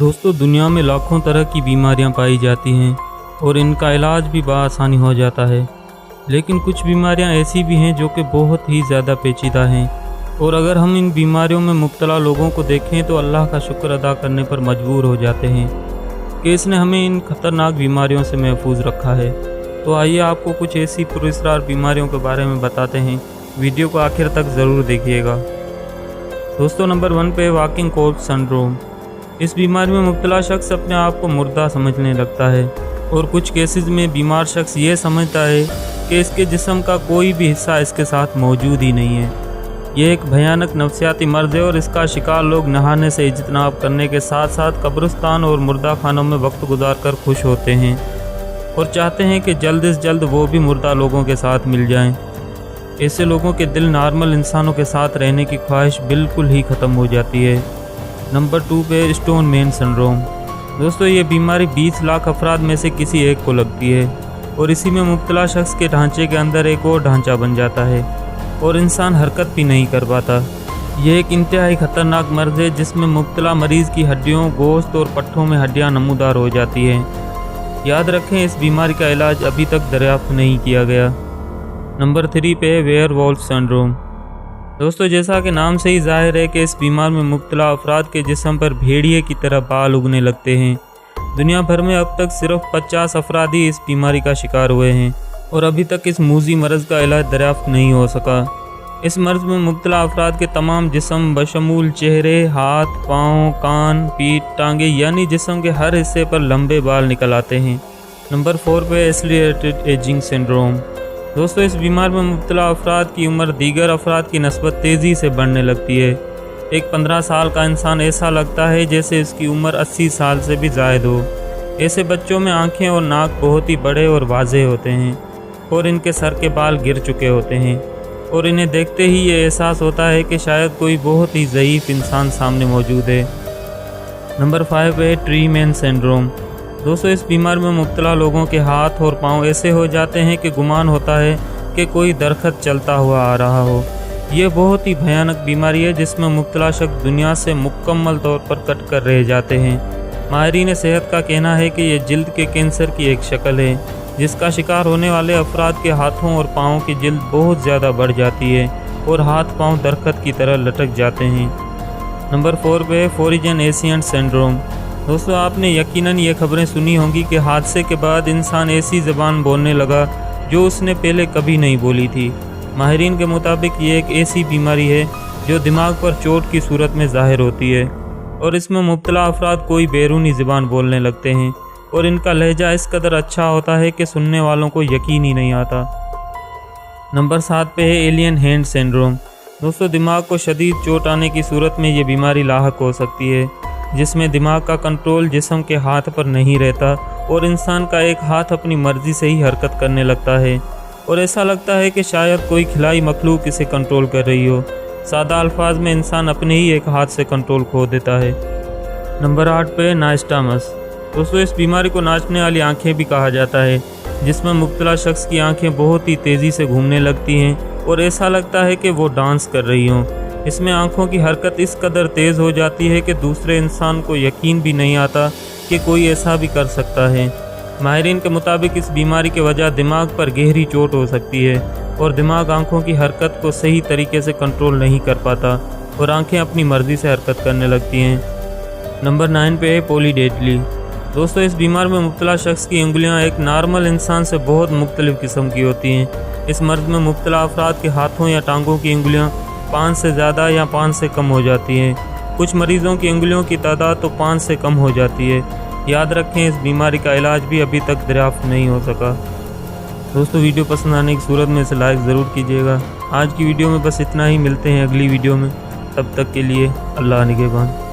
दोस्तों, दुनिया में लाखों तरह की बीमारियां पाई जाती हैं और इनका इलाज भी बआसानी हो जाता है। लेकिन कुछ बीमारियां ऐसी भी हैं जो कि बहुत ही ज़्यादा पेचीदा हैं, और अगर हम इन बीमारियों में मुब्तला लोगों को देखें तो अल्लाह का शुक्र अदा करने पर मजबूर हो जाते हैं कि इसने हमें इन ख़तरनाक बीमारियों से महफूज रखा है। तो आइए आपको कुछ ऐसी पुरअसरार बीमारियों के बारे में बताते हैं। वीडियो को आखिर तक ज़रूर देखिएगा। दोस्तों, नंबर 1 पे वॉकिंग कॉर्प्स सिंड्रोम। इस बीमारी में मुब्तला शख्स अपने आप को मुर्दा समझने लगता है, और कुछ केसेस में बीमार शख्स ये समझता है कि इसके जिस्म का कोई भी हिस्सा इसके साथ मौजूद ही नहीं है। यह एक भयानक नफ्सियाती मर्ज़ है और इसका शिकार लोग नहाने से इज्तनाब करने के साथ साथ कब्रिस्तान और मुर्दा खानों में वक्त गुजार कर खुश होते हैं और चाहते हैं कि जल्द से जल्द वो भी मुर्दा लोगों के साथ मिल जाएं। ऐसे लोगों के दिल नॉर्मल इंसानों के साथ रहने की ख्वाहिश बिल्कुल ही ख़त्म हो जाती है। नंबर 2 पे स्टोन मैन सिंड्रोम। दोस्तों, ये बीमारी 20 लाख अफराद में से किसी एक को लगती है, और इसी में मुब्तला शख्स के ढांचे के अंदर एक और ढांचा बन जाता है और इंसान हरकत भी नहीं कर पाता। यह एक इंतहाई ख़तरनाक मर्ज़ है जिसमें मुब्तला मरीज़ की हड्डियों, गोश्त और पट्ठों में हड्डियाँ नमूदार हो जाती हैं। याद रखें, इस बीमारी का इलाज अभी तक दरियाफ्त नहीं किया गया। नंबर 3 पे वेयरवॉल्फ सिंड्रोम। दोस्तों, जैसा कि नाम से ही जाहिर है कि इस बीमार में मुब्तला अफराद के जिस्म पर भेड़िए की तरह बाल उगने लगते हैं। दुनिया भर में अब तक सिर्फ 50 अफराद ही इस बीमारी का शिकार हुए हैं, और अभी तक इस मूजी मर्ज़ का इलाज दरियाफ्त नहीं हो सका। इस मर्ज़ में मुब्तला अफराद के तमाम जिस्म बशमूल चेहरे, हाथ, पाँव, कान, पीठ, टांगे यानी जिस्म के हर हिस्से पर लंबे बाल निकल आते हैं। नंबर 4 पे एक्सेलरेटेड एजिंग सिंड्रोम। दोस्तों, इस बीमार में मुब्तला अफराद की उम्र दीगर अफराद की नस्बत तेज़ी से बढ़ने लगती है। एक 15 साल का इंसान ऐसा लगता है जैसे इसकी उम्र 80 साल से भी ज़ायद हो। ऐसे बच्चों में आँखें और नाक बहुत ही बड़े और वाज़ेह होते हैं, और इनके सर के बाल गिर चुके होते हैं, और इन्हें देखते ही ये एहसास होता है कि शायद कोई बहुत ही ज़ईफ़ इंसान सामने मौजूद है। नंबर 5 है ट्री मैन सिंड्रोम। दोस्तों, इस बीमार में मुब्तला लोगों के हाथ और पाँव ऐसे हो जाते हैं कि गुमान होता है कि कोई दरख्त चलता हुआ आ रहा हो। ये बहुत ही भयानक बीमारी है जिसमें मुब्तला शख्स दुनिया से मुकम्मल तौर पर कट कर रह जाते हैं। माहिरीन सेहत का कहना है कि यह जिल्द के कैंसर की एक शक्ल है, जिसका शिकार होने वाले अफराद के हाथों और पाँव की जिल्द बहुत ज़्यादा बढ़ जाती है और हाथ पाँव दरख्त की तरह लटक जाते हैं। नंबर 4 पे फोरिजन एशियन सिंड्रोम। दोस्तों, आपने यकीनन ये खबरें सुनी होंगी कि हादसे के बाद इंसान ऐसी ज़बान बोलने लगा जो उसने पहले कभी नहीं बोली थी। माहिरीन के मुताबिक ये एक ऐसी बीमारी है जो दिमाग पर चोट की सूरत में ज़ाहिर होती है, और इसमें मुब्तला अफराद कोई बैरूनी ज़बान बोलने लगते हैं, और इनका लहजा इस कदर अच्छा होता है कि सुनने वालों को यकीन ही नहीं आता। नंबर 7 पे है एलियन हैंड सिंड्रोम। दोस्तों, दिमाग को शदीद चोट आने की सूरत में ये बीमारी लाहक हो सकती है, जिसमें दिमाग का कंट्रोल जिस्म के हाथ पर नहीं रहता और इंसान का एक हाथ अपनी मर्ज़ी से ही हरकत करने लगता है, और ऐसा लगता है कि शायद कोई खिलाई मखलूक इसे कंट्रोल कर रही हो। सादा अल्फाज में इंसान अपने ही एक हाथ से कंट्रोल खो देता है। नंबर 8 पे नाइस्टामस। दोस्तों, इस बीमारी को नाचने वाली आंखें भी कहा जाता है, जिसमें मुब्तला शख्स की आंखें बहुत ही तेज़ी से घूमने लगती हैं और ऐसा लगता है कि वो डांस कर रही हों। इसमें आंखों की हरकत इस कदर तेज़ हो जाती है कि दूसरे इंसान को यकीन भी नहीं आता कि कोई ऐसा भी कर सकता है। माहिरीन के मुताबिक इस बीमारी की वजह दिमाग पर गहरी चोट हो सकती है, और दिमाग आंखों की हरकत को सही तरीके से कंट्रोल नहीं कर पाता और आंखें अपनी मर्ज़ी से हरकत करने लगती हैं। नंबर 9 पे है पॉलीडेडली। दोस्तों, इस बीमार में मुब्तला शख्स की उंगलियां एक नॉर्मल इंसान से बहुत मुख्तलिफ किस्म की होती हैं। इस मर्ज़ में मुब्तला अफराद के हाथों या टांगों की उंगलियां 5 से ज़्यादा या 5 से कम हो जाती हैं। कुछ मरीज़ों की उंगलियों की तादाद तो 5 से कम हो जाती है। याद रखें, इस बीमारी का इलाज भी अभी तक दरियाफ्त नहीं हो सका। दोस्तों, वीडियो पसंद आने की सूरत में इसे लाइक ज़रूर कीजिएगा। आज की वीडियो में बस इतना ही। मिलते हैं अगली वीडियो में, तब तक के लिए अल्लाह निगहबान।